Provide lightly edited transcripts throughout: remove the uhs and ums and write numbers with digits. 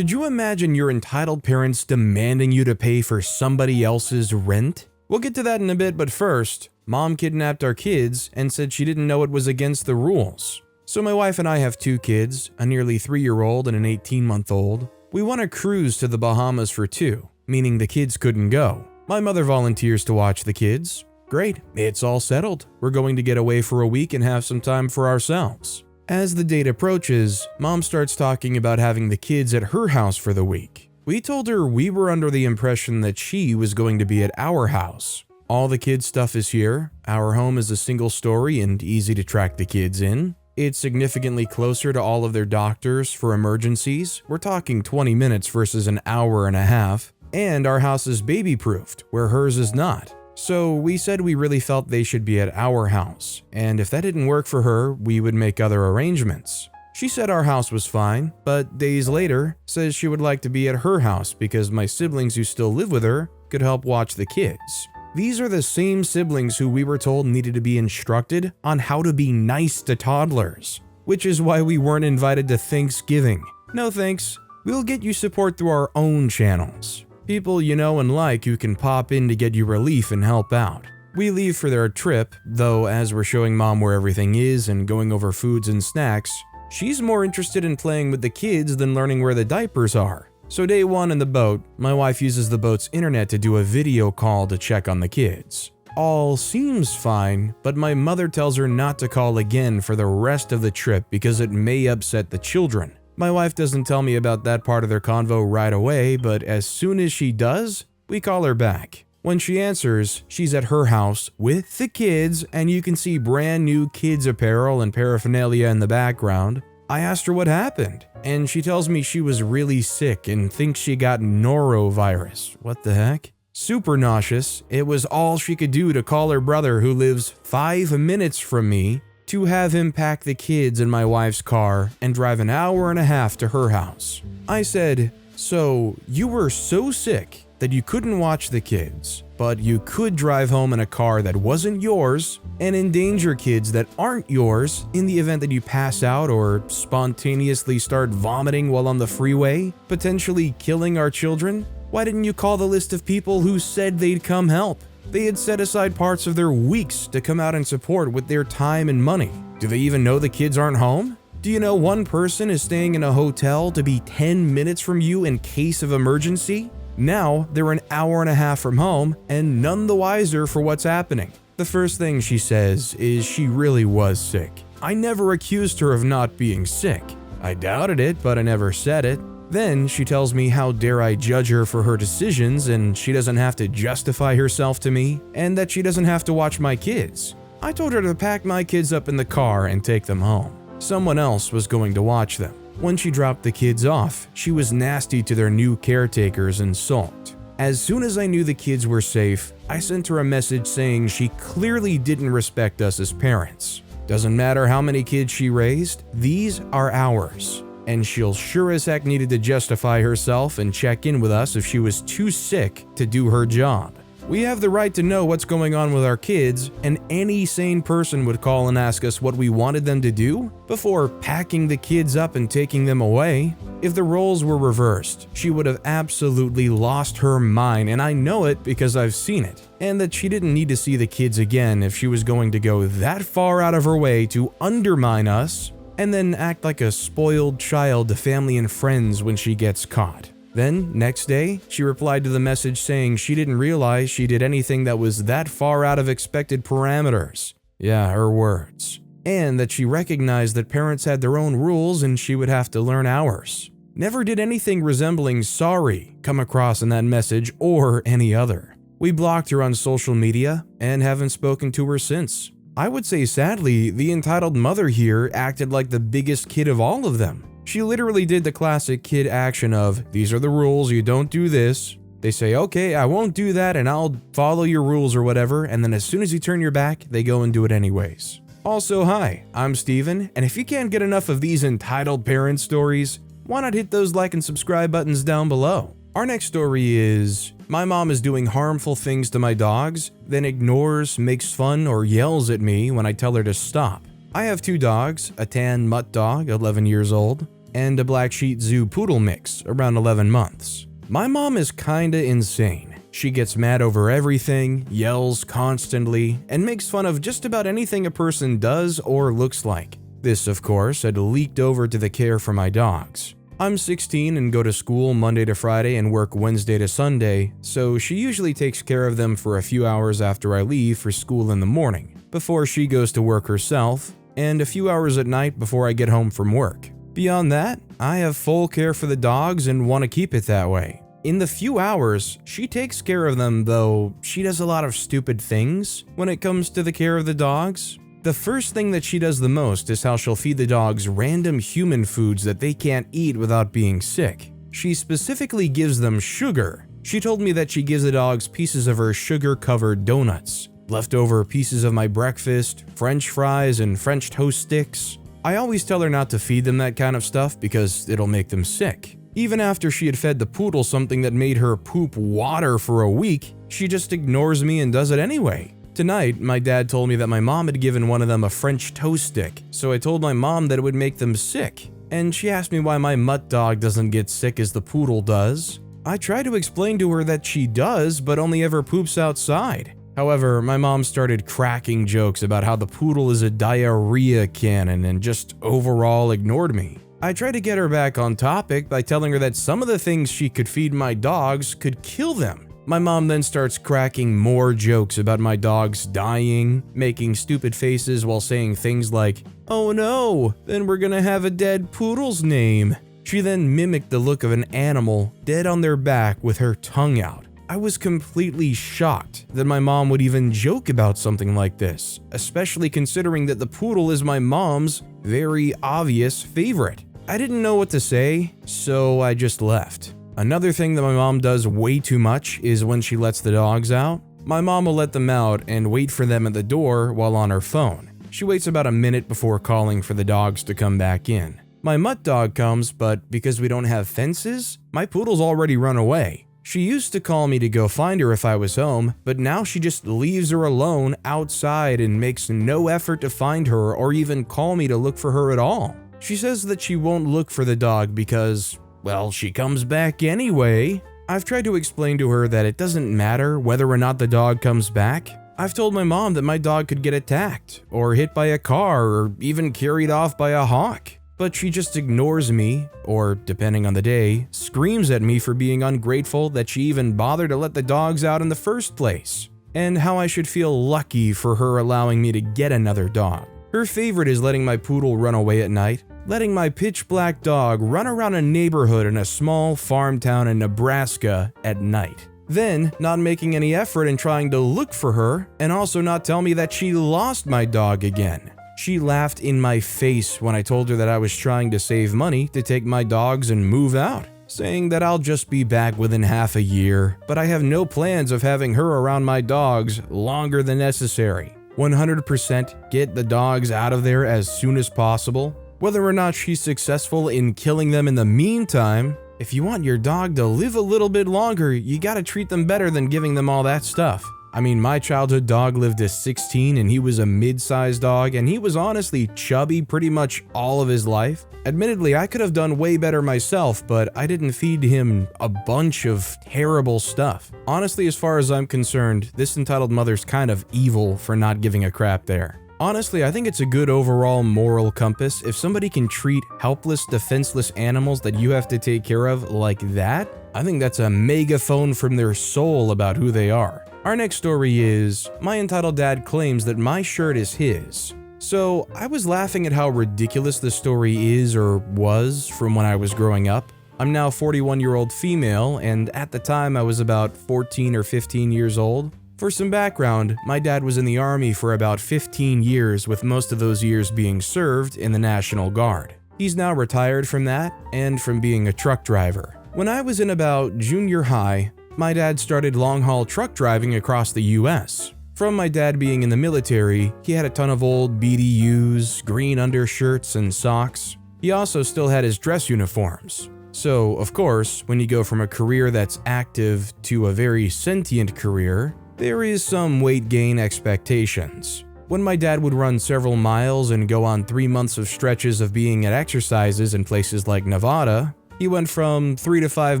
Could you imagine your entitled parents demanding you to pay for somebody else's rent? We'll get to that in a bit, but first, Mom kidnapped our kids and said she didn't know it was against the rules. So my wife and I have 2 kids, a nearly 3-year-old and an 18-month-old. We want a cruise to the Bahamas for 2, meaning the kids couldn't go. My mother volunteers to watch the kids. Great, it's all settled. We're going to get away for a week and have some time for ourselves. As the date approaches, Mom starts talking about having the kids at her house for the week. We told her we were under the impression that she was going to be at our house. All the kids' stuff is here. Our home is a single story and easy to track the kids in. It's significantly closer to all of their doctors for emergencies. We're talking 20 minutes versus an hour and a half. And our house is baby-proofed, where hers is not. So we said we really felt they should be at our house, and if that didn't work for her, we would make other arrangements. She said our house was fine, but days later says she would like to be at her house because my siblings who still live with her could help watch the kids. These are the same siblings who we were told needed to be instructed on how to be nice to toddlers, which is why we weren't invited to Thanksgiving. No thanks, we'll get you support through our own channels. People you know and like who can pop in to get you relief and help out. We leave for their trip, though as we're showing Mom where everything is and going over foods and snacks, she's more interested in playing with the kids than learning where the diapers are. So day 1 in the boat, my wife uses the boat's internet to do a video call to check on the kids. All seems fine, but my mother tells her not to call again for the rest of the trip because it may upset the children. My wife doesn't tell me about that part of their convo right away, but as soon as she does, we call her back. When she answers, she's at her house with the kids, and you can see brand new kids apparel and paraphernalia in the background. I asked her what happened, and she tells me she was really sick and thinks she got norovirus. What the heck? Super nauseous. It was all she could do to call her brother, who lives 5 minutes from me, to have him pack the kids in my wife's car and drive an hour and a half to her house. I said, so you were so sick that you couldn't watch the kids, but you could drive home in a car that wasn't yours and endanger kids that aren't yours in the event that you pass out or spontaneously start vomiting while on the freeway, potentially killing our children? Why didn't you call the list of people who said they'd come help? They had set aside parts of their weeks to come out and support with their time and money. Do they even know the kids aren't home? Do you know one person is staying in a hotel to be 10 minutes from you in case of emergency? Now they're an hour and a half from home and none the wiser for what's happening. The first thing she says is she really was sick. I never accused her of not being sick. I doubted it, but I never said it. Then she tells me how dare I judge her for her decisions and she doesn't have to justify herself to me and that she doesn't have to watch my kids. I told her to pack my kids up in the car and take them home. Someone else was going to watch them. When she dropped the kids off, she was nasty to their new caretakers and sulked. As soon as I knew the kids were safe, I sent her a message saying she clearly didn't respect us as parents. Doesn't matter how many kids she raised, these are ours. And she'll sure as heck needed to justify herself and check in with us if she was too sick to do her job. We have the right to know what's going on with our kids, and any sane person would call and ask us what we wanted them to do before packing the kids up and taking them away. If the roles were reversed, she would have absolutely lost her mind, and I know it because I've seen it, and that she didn't need to see the kids again if she was going to go that far out of her way to undermine us and then act like a spoiled child to family and friends when she gets caught. Then, next day, she replied to the message saying she didn't realize she did anything that was that far out of expected parameters. Yeah, her words. And that she recognized that parents had their own rules and she would have to learn ours. Never did anything resembling sorry come across in that message or any other. We blocked her on social media and haven't spoken to her since. I would say sadly, the entitled mother here acted like the biggest kid of all of them. She literally did the classic kid action of, these are the rules, you don't do this. They say, okay, I won't do that and I'll follow your rules or whatever, and then as soon as you turn your back, they go and do it anyways. Also, hi, I'm Steven, and if you can't get enough of these entitled parent stories, why not hit those like and subscribe buttons down below? Our next story is, my mom is doing harmful things to my dogs, then ignores, makes fun, or yells at me when I tell her to stop. I have 2 dogs, a tan mutt dog, 11 years old. and a black shih tzu poodle mix around 11 months. My mom is kinda insane. She gets mad over everything, yells constantly, and makes fun of just about anything a person does or looks like. This, of course, had leaked over to the care for my dogs. I'm 16 and go to school Monday to Friday and work Wednesday to Sunday, so she usually takes care of them for a few hours after I leave for school in the morning, before she goes to work herself, and a few hours at night before I get home from work. Beyond that, I have full care for the dogs and want to keep it that way. In the few hours, she takes care of them, though she does a lot of stupid things when it comes to the care of the dogs. The first thing that she does the most is how she'll feed the dogs random human foods that they can't eat without being sick. She specifically gives them sugar. She told me that she gives the dogs pieces of her sugar-covered donuts, leftover pieces of my breakfast, French fries, and French toast sticks. I always tell her not to feed them that kind of stuff because it'll make them sick. Even after she had fed the poodle something that made her poop water for a week, she just ignores me and does it anyway. Tonight, my dad told me that my mom had given one of them a French toast stick, so I told my mom that it would make them sick, and she asked me why my mutt dog doesn't get sick as the poodle does. I tried to explain to her that she does, but only ever poops outside. However, my mom started cracking jokes about how the poodle is a diarrhea cannon and just overall ignored me. I tried to get her back on topic by telling her that some of the things she could feed my dogs could kill them. My mom then starts cracking more jokes about my dogs dying, making stupid faces while saying things like, "Oh no, then we're gonna have a dead poodle's name." She then mimicked the look of an animal dead on their back with her tongue out. I was completely shocked that my mom would even joke about something like this, especially considering that the poodle is my mom's very obvious favorite. I didn't know what to say, so I just left. Another thing that my mom does way too much is when she lets the dogs out. My mom will let them out and wait for them at the door while on her phone. She waits about a minute before calling for the dogs to come back in. My mutt dog comes, but because we don't have fences, my poodle's already run away. She used to call me to go find her if I was home, but now she just leaves her alone outside and makes no effort to find her or even call me to look for her at all. She says that she won't look for the dog because, well, she comes back anyway. I've tried to explain to her that it doesn't matter whether or not the dog comes back. I've told my mom that my dog could get attacked, or hit by a car, or even carried off by a hawk. But she just ignores me, or depending on the day, screams at me for being ungrateful that she even bothered to let the dogs out in the first place, and how I should feel lucky for her allowing me to get another dog. Her favorite is letting my poodle run away at night, letting my pitch black dog run around a neighborhood in a small farm town in Nebraska at night. Then, not making any effort in trying to look for her, and also not tell me that she lost my dog again. She laughed in my face when I told her that I was trying to save money to take my dogs and move out, saying that I'll just be back within half a year, but I have no plans of having her around my dogs longer than necessary. 100% get the dogs out of there as soon as possible. Whether or not she's successful in killing them in the meantime, if you want your dog to live a little bit longer, you gotta treat them better than giving them all that stuff. I mean, my childhood dog lived to 16 and he was a mid-sized dog and he was honestly chubby pretty much all of his life. Admittedly, I could have done way better myself, but I didn't feed him a bunch of terrible stuff. Honestly, as far as I'm concerned, this entitled mother's kind of evil for not giving a crap there. Honestly, I think it's a good overall moral compass if somebody can treat helpless, defenseless animals that you have to take care of like that. I think that's a megaphone from their soul about who they are. Our next story is, my entitled dad claims that my shirt is his. So, I was laughing at how ridiculous the story is or was from when I was growing up. I'm now a 41-year-old female, and at the time I was about 14 or 15 years old. For some background, my dad was in the Army for about 15 years, with most of those years being served in the National Guard. He's now retired from that and from being a truck driver. When I was in about junior high, my dad started long-haul truck driving across the US. From my dad being in the military, he had a ton of old BDUs, green undershirts, and socks. He also still had his dress uniforms. So, of course, when you go from a career that's active to a very sentient career, there is some weight gain expectations. When my dad would run several miles and go on 3 months of stretches of being at exercises in places like Nevada, he went from 3 to 5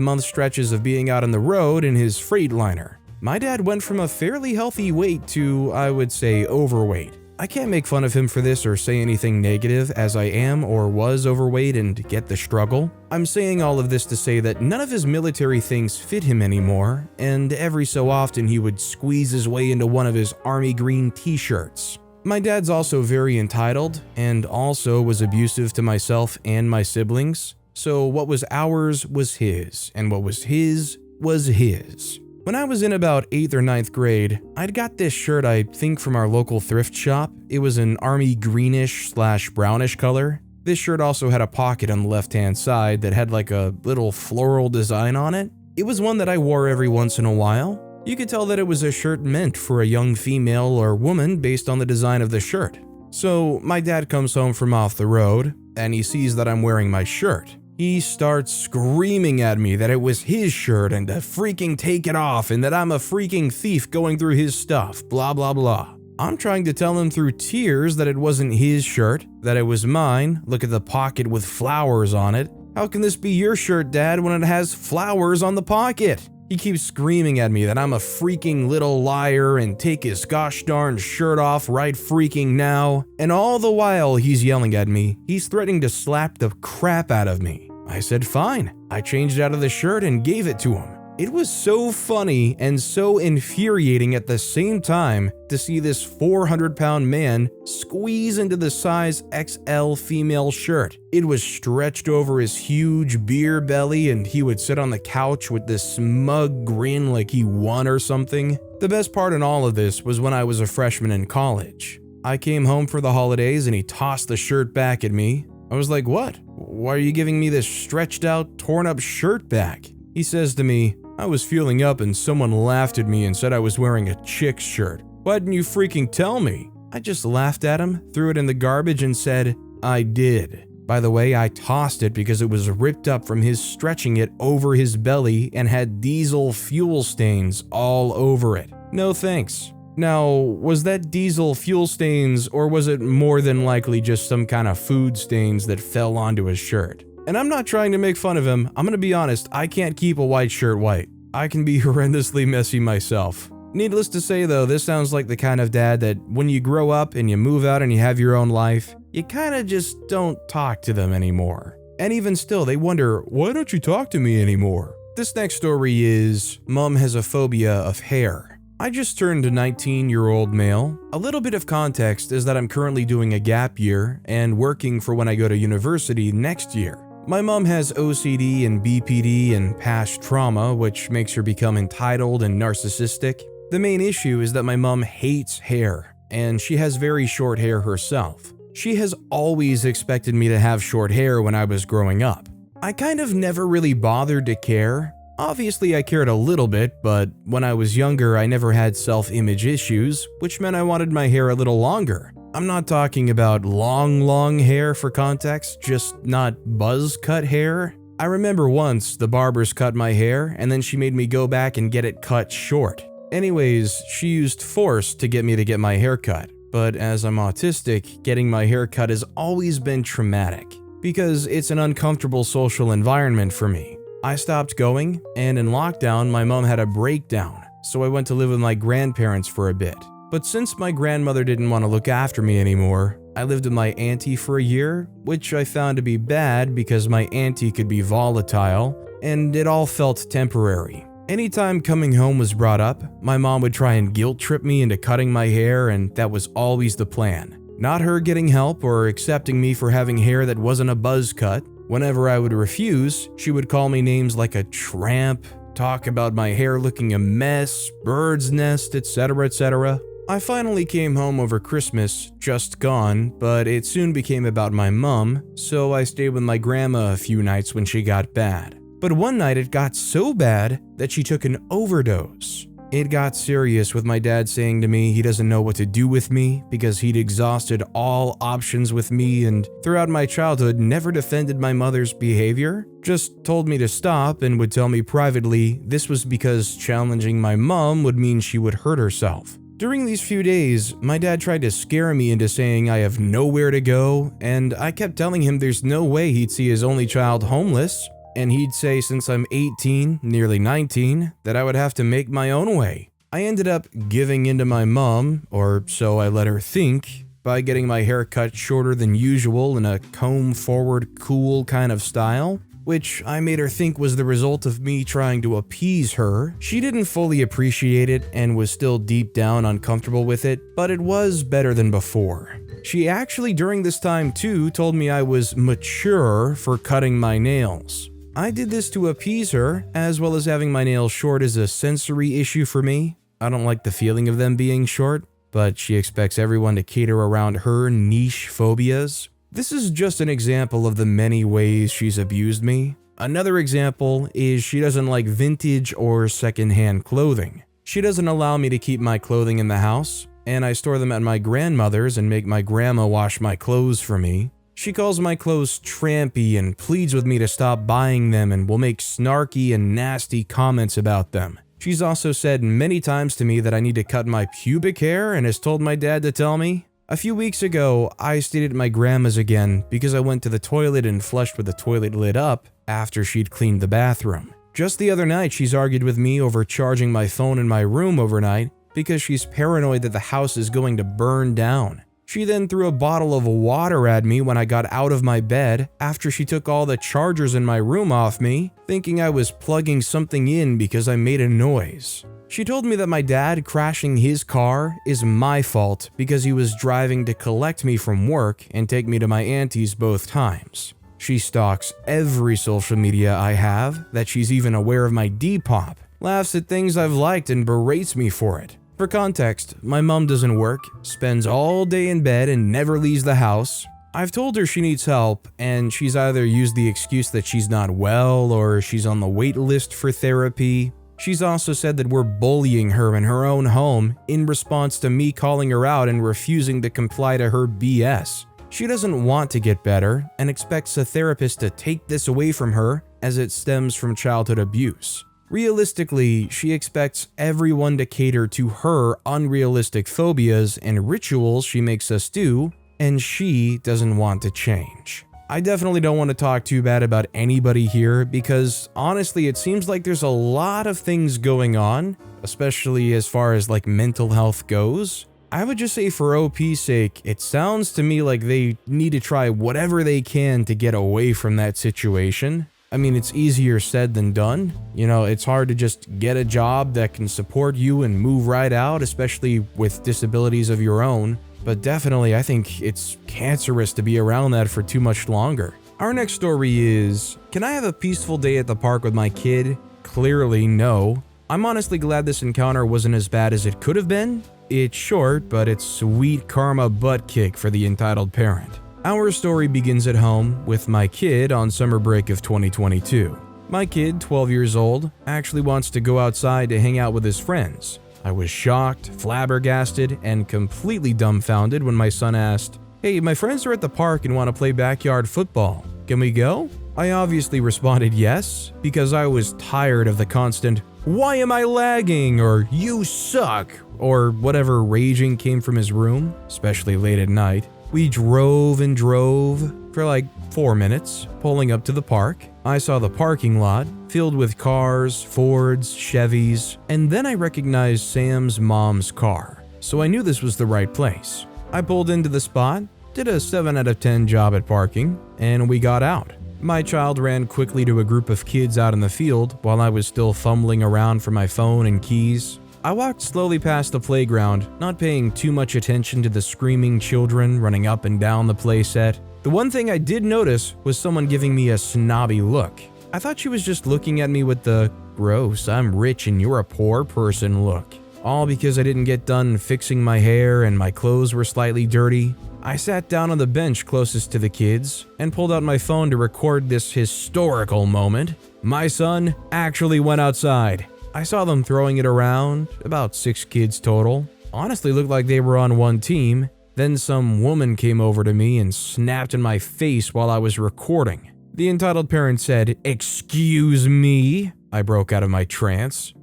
month stretches of being out on the road in his Freightliner. My dad went from a fairly healthy weight to, I would say, overweight. I can't make fun of him for this or say anything negative, as I am or was overweight and get the struggle. I'm saying all of this to say that none of his military things fit him anymore, and every so often he would squeeze his way into one of his army green t-shirts. My dad's also very entitled, and also was abusive to myself and my siblings, so what was ours was his, and what was his was his. When I was in about 8th or 9th grade, I'd got this shirt I think from our local thrift shop. It was an army greenish/brownish color. This shirt also had a pocket on the left-hand side that had like a little floral design on it. It was one that I wore every once in a while. You could tell that it was a shirt meant for a young female or woman based on the design of the shirt. So my dad comes home from off the road, and he sees that I'm wearing my shirt. He starts screaming at me that it was his shirt and to freaking take it off and that I'm a freaking thief going through his stuff, blah blah blah. I'm trying to tell him through tears that it wasn't his shirt, that it was mine. Look at the pocket with flowers on it. How can this be your shirt, Dad, when it has flowers on the pocket? He keeps screaming at me that I'm a freaking little liar and take his gosh darn shirt off right freaking now. And all the while he's yelling at me, he's threatening to slap the crap out of me. I said fine. I changed out of the shirt and gave it to him. It was so funny and so infuriating at the same time to see this 400-pound man squeeze into the size XL female shirt. It was stretched over his huge beer belly, and he would sit on the couch with this smug grin like he won or something. The best part in all of this was when I was a freshman in college. I came home for the holidays and he tossed the shirt back at me. I was like, what? Why are you giving me this stretched out, torn up shirt back? He says to me, I was feeling up and someone laughed at me and said I was wearing a chick's shirt. Why didn't you freaking tell me? I just laughed at him, threw it in the garbage and said, I did. By the way, I tossed it because it was ripped up from his stretching it over his belly and had diesel fuel stains all over it. No thanks. Now, was that diesel fuel stains or was it more than likely just some kind of food stains that fell onto his shirt? And I'm not trying to make fun of him. I'm gonna be honest, I can't keep a white shirt white. I can be horrendously messy myself. Needless to say though, this sounds like the kind of dad that when you grow up and you move out and you have your own life, you kinda just don't talk to them anymore. And even still, they wonder, why don't you talk to me anymore? This next story is, Mom has a phobia of hair. I just turned a 19-year-old male. A little bit of context is that I'm currently doing a gap year and working for when I go to university next year. My mom has OCD and BPD and past trauma, which makes her become entitled and narcissistic. The main issue is that my mom hates hair, and she has very short hair herself. She has always expected me to have short hair when I was growing up. I kind of never really bothered to care. Obviously, I cared a little bit, but when I was younger, I never had self-image issues, which meant I wanted my hair a little longer. I'm not talking about long hair for context, just not buzz cut hair. I remember once the barbers cut my hair and then she made me go back and get it cut short. Anyways, she used force to get me to get my hair cut, but as I'm autistic, getting my hair cut has always been traumatic because it's an uncomfortable social environment for me. I stopped going, and in lockdown, my mom had a breakdown, so I went to live with my grandparents for a bit. But since my grandmother didn't want to look after me anymore, I lived with my auntie for a year, which I found to be bad because my auntie could be volatile, and it all felt temporary. Anytime coming home was brought up, my mom would try and guilt trip me into cutting my hair, and that was always the plan. Not her getting help or accepting me for having hair that wasn't a buzz cut. Whenever I would refuse, she would call me names like a tramp, talk about my hair looking a mess, bird's nest, etc., etc. I finally came home over Christmas, just gone, but it soon became about my mom, so I stayed with my grandma a few nights when she got bad. But one night it got so bad that she took an overdose. It got serious with my dad saying to me he doesn't know what to do with me because he'd exhausted all options with me and throughout my childhood never defended my mother's behavior, just told me to stop and would tell me privately this was because challenging my mom would mean she would hurt herself. During these few days, my dad tried to scare me into saying I have nowhere to go, and I kept telling him there's no way he'd see his only child homeless, and he'd say since I'm 18, nearly 19, that I would have to make my own way. I ended up giving in to my mom, or so I let her think, by getting my hair cut shorter than usual in a comb-forward, cool kind of style, which I made her think was the result of me trying to appease her. She didn't fully appreciate it and was still deep down uncomfortable with it, but it was better than before. She actually during this time too told me I was mature for cutting my nails. I did this to appease her, as well as having my nails short is a sensory issue for me. I don't like the feeling of them being short, but she expects everyone to cater around her niche phobias. This is just an example of the many ways she's abused me. Another example is she doesn't like vintage or secondhand clothing. She doesn't allow me to keep my clothing in the house, and I store them at my grandmother's and make my grandma wash my clothes for me. She calls my clothes trampy and pleads with me to stop buying them and will make snarky and nasty comments about them. She's also said many times to me that I need to cut my pubic hair and has told my dad to tell me. A few weeks ago, I stayed at my grandma's again because I went to the toilet and flushed with the toilet lid up after she'd cleaned the bathroom. Just the other night, she's argued with me over charging my phone in my room overnight because she's paranoid that the house is going to burn down. She then threw a bottle of water at me when I got out of my bed after she took all the chargers in my room off me, thinking I was plugging something in because I made a noise. She told me that my dad crashing his car is my fault because he was driving to collect me from work and take me to my auntie's both times. She stalks every social media I have, that she's even aware of my Depop, laughs at things I've liked and berates me for it. For context, my mom doesn't work, spends all day in bed and never leaves the house. I've told her she needs help, and she's either used the excuse that she's not well or she's on the wait list for therapy. She's also said that we're bullying her in her own home in response to me calling her out and refusing to comply to her BS. She doesn't want to get better and expects a therapist to take this away from her as it stems from childhood abuse. Realistically, she expects everyone to cater to her unrealistic phobias and rituals she makes us do, and she doesn't want to change. I definitely don't want to talk too bad about anybody here because honestly it seems like there's a lot of things going on, especially as far as like mental health goes. I would just say for OP's sake, it sounds to me like they need to try whatever they can to get away from that situation. I mean, it's easier said than done. You know, it's hard to just get a job that can support you and move right out, especially with disabilities of your own. But definitely, I think it's cancerous to be around that for too much longer. Our next story is, can I have a peaceful day at the park with my kid? Clearly, no. I'm honestly glad this encounter wasn't as bad as it could have been. It's short, but it's sweet karma butt kick for the entitled parent. Our story begins at home with my kid on summer break of 2022. My kid, 12 years old, actually wants to go outside to hang out with his friends. I was shocked, flabbergasted, and completely dumbfounded when my son asked, "Hey, my friends are at the park and want to play backyard football. Can we go?" I obviously responded yes, because I was tired of the constant, "Why am I lagging?" or "You suck," or whatever raging came from his room, especially late at night. We drove and drove for like 4 minutes, pulling up to the park. I saw the parking lot filled with cars, Fords, Chevys, and then I recognized Sam's mom's car, so I knew this was the right place. I pulled into the spot, did a 7 out of 10 job at parking, and we got out. My child ran quickly to a group of kids out in the field while I was still fumbling around for my phone and keys. I walked slowly past the playground, not paying too much attention to the screaming children running up and down the playset. The one thing I did notice was someone giving me a snobby look. I thought she was just looking at me with the "gross, I'm rich and you're a poor person" look. All because I didn't get done fixing my hair and my clothes were slightly dirty. I sat down on the bench closest to the kids and pulled out my phone to record this historical moment. My son actually went outside. I saw them throwing it around, about 6 kids total. Honestly looked like they were on one team. Then some woman came over to me and snapped in my face while I was recording. The entitled parent said, "Excuse me?" I broke out of my trance.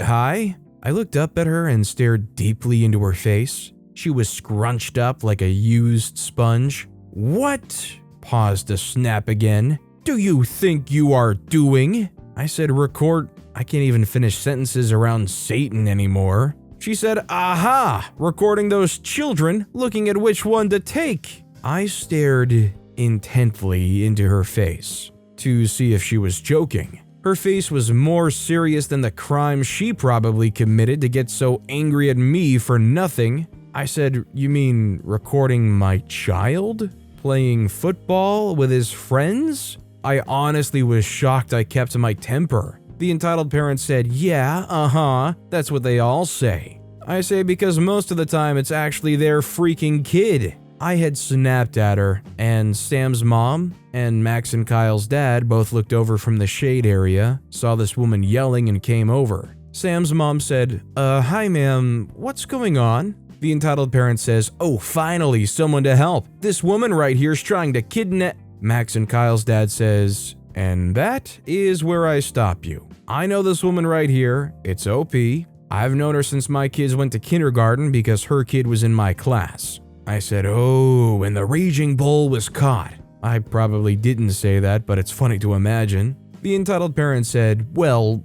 Hi? I looked up at her and stared deeply into her face. She was scrunched up like a used sponge. "What?" paused to snap again. "Do you think you are doing?" I said, "Record." I can't even finish sentences around Satan anymore. She said, "Aha! Recording those children, looking at which one to take." I stared intently into her face to see if she was joking. Her face was more serious than the crime she probably committed to get so angry at me for nothing. I said, "You mean recording my child? Playing football with his friends?" I honestly was shocked I kept my temper. The entitled parent said, "Yeah, that's what they all say." I say because most of the time it's actually their freaking kid. I had snapped at her, and Sam's mom and Max and Kyle's dad both looked over from the shade area, saw this woman yelling, and came over. Sam's mom said, "Hi ma'am, what's going on?" The entitled parent says, "Oh, finally, someone to help. This woman right here is trying to kidnap..." Max and Kyle's dad says, "And that is where I stop you. I know this woman right here. It's OP. I've known her since my kids went to kindergarten because her kid was in my class." I said, "Oh, and the raging bull was caught." I probably didn't say that, but it's funny to imagine. The entitled parent said, "Well,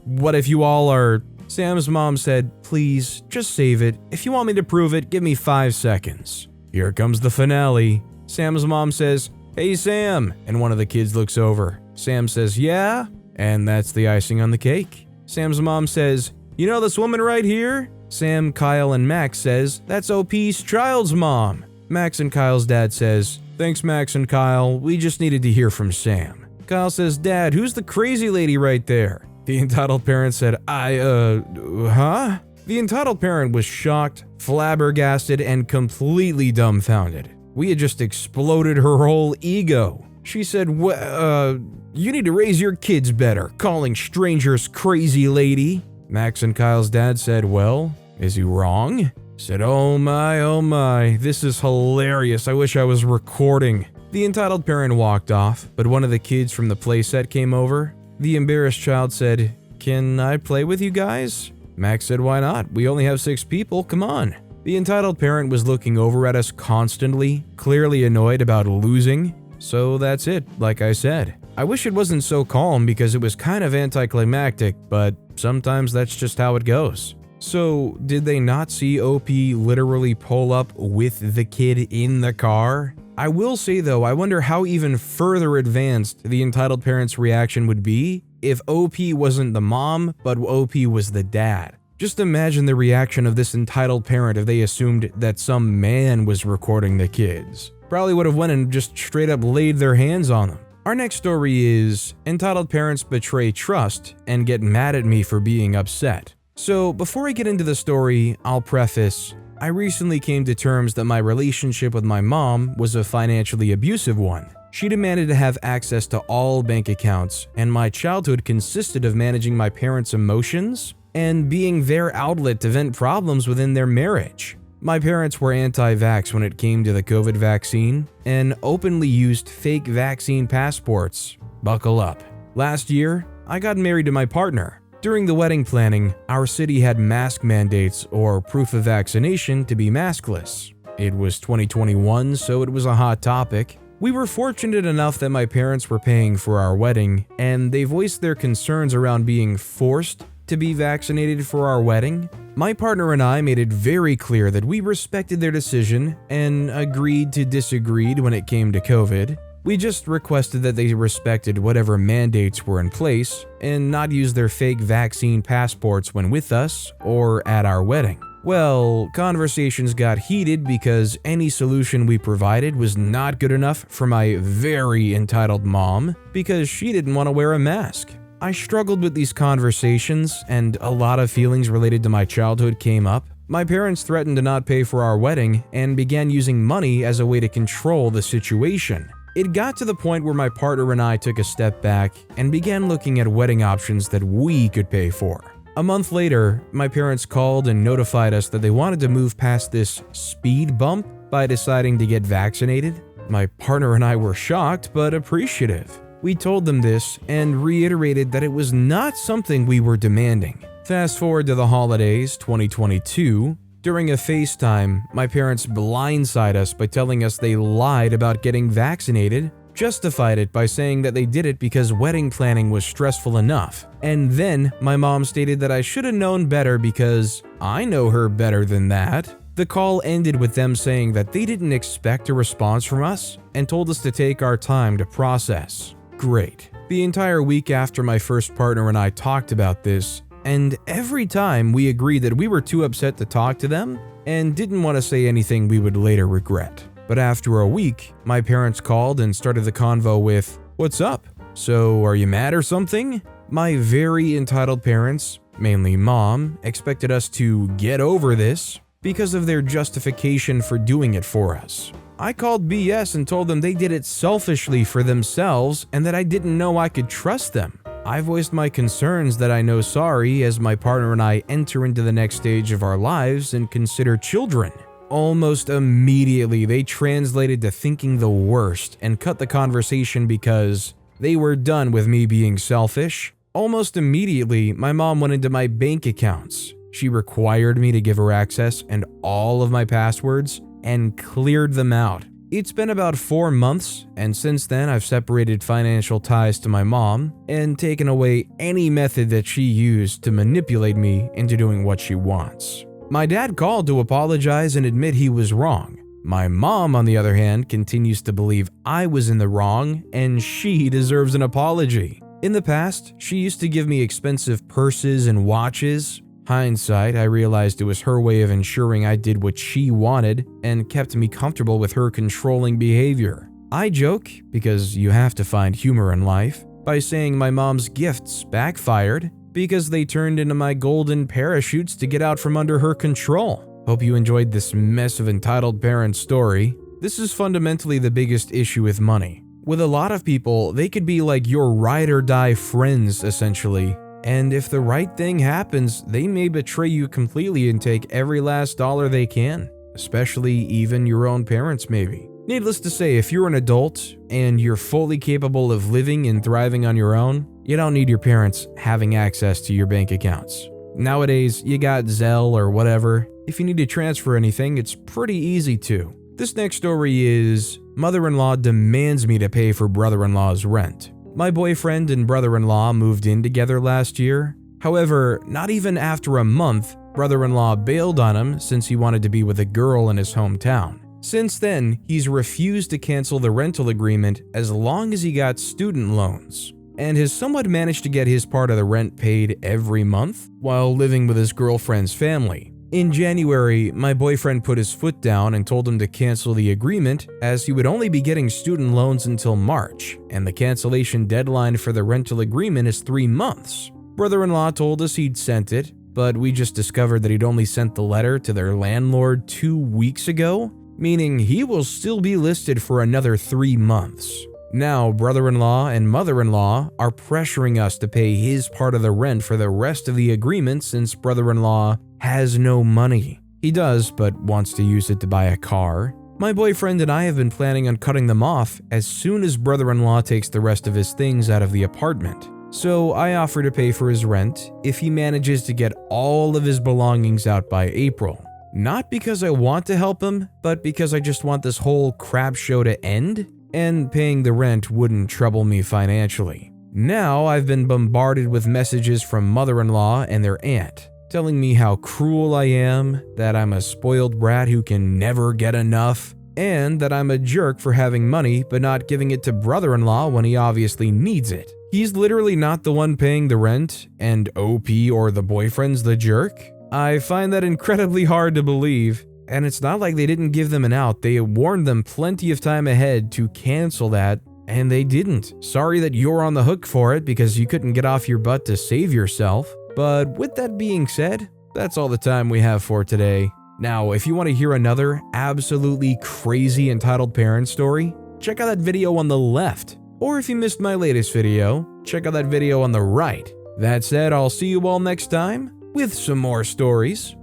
what if you all are..." Sam's mom said, "Please, just save it. If you want me to prove it, give me 5 seconds. Here comes the finale. Sam's mom says, "Hey Sam," and one of the kids looks over. Sam says, "Yeah?" And that's the icing on the cake. Sam's mom says, "You know this woman right here?" Sam, Kyle, and Max says, "That's OP's child's mom." Max and Kyle's dad says, "Thanks Max and Kyle, we just needed to hear from Sam." Kyle says, "Dad, who's the crazy lady right there?" The entitled parent said, huh? The entitled parent was shocked, flabbergasted, and completely dumbfounded. We had just exploded her whole ego. She said, "You need to raise your kids better, calling strangers crazy lady." Max and Kyle's dad said, "Well, is he wrong?" Said, oh my, this is hilarious. I wish I was recording." The entitled parent walked off, but one of the kids from the playset came over. The embarrassed child said, "Can I play with you guys?" Max said, "Why not? We only have 6 people, come on." The entitled parent was looking over at us constantly, clearly annoyed about losing. So that's it, like I said. I wish it wasn't so calm because it was kind of anticlimactic, but sometimes that's just how it goes. So, did they not see OP literally pull up with the kid in the car? I will say though, I wonder how even further advanced the entitled parent's reaction would be if OP wasn't the mom, but OP was the dad. Just imagine the reaction of this entitled parent if they assumed that some man was recording the kids. Probably would have went and just straight up laid their hands on them. Our next story is, entitled parents betray trust and get mad at me for being upset. So before I get into the story, I'll preface, I recently came to terms that my relationship with my mom was a financially abusive one. She demanded to have access to all bank accounts, and my childhood consisted of managing my parents' emotions and being their outlet to vent problems within their marriage. My parents were anti-vax when it came to the COVID vaccine and openly used fake vaccine passports. Buckle up. Last year, I got married to my partner. During the wedding planning, our city had mask mandates or proof of vaccination to be maskless. It was 2021, so it was a hot topic. We were fortunate enough that my parents were paying for our wedding, and they voiced their concerns around being forced to be vaccinated for our wedding. My partner and I made it very clear that we respected their decision and agreed to disagree when it came to COVID. We just requested that they respected whatever mandates were in place and not use their fake vaccine passports when with us or at our wedding. Well, conversations got heated because any solution we provided was not good enough for my very entitled mom because she didn't want to wear a mask. I struggled with these conversations and a lot of feelings related to my childhood came up. My parents threatened to not pay for our wedding and began using money as a way to control the situation. It got to the point where my partner and I took a step back and began looking at wedding options that we could pay for. A month later, my parents called and notified us that they wanted to move past this speed bump by deciding to get vaccinated. My partner and I were shocked but appreciative. We told them this and reiterated that it was not something we were demanding. Fast forward to the holidays, 2022. During a FaceTime, my parents blindside us by telling us they lied about getting vaccinated, justified it by saying that they did it because wedding planning was stressful enough. And then my mom stated that I should have known better because I know her better than that. The call ended with them saying that they didn't expect a response from us and told us to take our time to process. Great. The entire week after my first partner and I talked about this, and every time we agreed that we were too upset to talk to them and didn't want to say anything we would later regret. But after a week, my parents called and started the convo with, "What's up? So are you mad or something?" My very entitled parents, mainly mom, expected us to get over this because of their justification for doing it for us. I called BS and told them they did it selfishly for themselves and that I didn't know I could trust them. I voiced my concerns that I know sorry as my partner and I enter into the next stage of our lives and consider children. Almost immediately, they translated to thinking the worst and cut the conversation because they were done with me being selfish. Almost immediately, my mom went into my bank accounts. She required me to give her access and all of my passwords and cleared them out. It's been about 4 months, and since then I've separated financial ties to my mom and taken away any method that she used to manipulate me into doing what she wants. My dad called to apologize and admit he was wrong. My mom, on the other hand, continues to believe I was in the wrong and she deserves an apology. In the past, she used to give me expensive purses and watches. Hindsight, I realized it was her way of ensuring I did what she wanted and kept me comfortable with her controlling behavior. I joke, because you have to find humor in life, by saying my mom's gifts backfired because they turned into my golden parachutes to get out from under her control. Hope you enjoyed this mess of entitled parent story. This is fundamentally the biggest issue with money. With a lot of people, they could be like your ride or die friends, essentially. And if the right thing happens, they may betray you completely and take every last dollar they can, especially even your own parents maybe. Needless to say, if you're an adult and you're fully capable of living and thriving on your own, you don't need your parents having access to your bank accounts. Nowadays, you got Zelle or whatever. If you need to transfer anything, it's pretty easy to. This next story is, mother-in-law demands me to pay for brother-in-law's rent. My boyfriend and brother-in-law moved in together last year. However, not even after a month, brother-in-law bailed on him since he wanted to be with a girl in his hometown. Since then, he's refused to cancel the rental agreement as long as he got student loans, and has somewhat managed to get his part of the rent paid every month while living with his girlfriend's family. In January, my boyfriend put his foot down and told him to cancel the agreement as he would only be getting student loans until March, and the cancellation deadline for the rental agreement is 3 months. Brother-in-law told us he'd sent it, but we just discovered that he'd only sent the letter to their landlord 2 weeks ago, meaning he will still be listed for another 3 months. Now, brother-in-law and mother-in-law are pressuring us to pay his part of the rent for the rest of the agreement since brother-in-law has no money. He does, but wants to use it to buy a car. My boyfriend and I have been planning on cutting them off as soon as brother-in-law takes the rest of his things out of the apartment. So I offer to pay for his rent if he manages to get all of his belongings out by April. Not because I want to help him, but because I just want this whole crap show to end, and paying the rent wouldn't trouble me financially. Now I've been bombarded with messages from mother-in-law and their aunt, telling me how cruel I am, that I'm a spoiled brat who can never get enough, and that I'm a jerk for having money but not giving it to brother-in-law when he obviously needs it. He's literally not the one paying the rent, and OP or the boyfriend's the jerk? I find that incredibly hard to believe, and it's not like they didn't give them an out. They warned them plenty of time ahead to cancel that, and they didn't. Sorry that you're on the hook for it because you couldn't get off your butt to save yourself. But with that being said, that's all the time we have for today. Now, if you want to hear another absolutely crazy entitled parent story, check out that video on the left. Or if you missed my latest video, check out that video on the right. That said, I'll see you all next time with some more stories.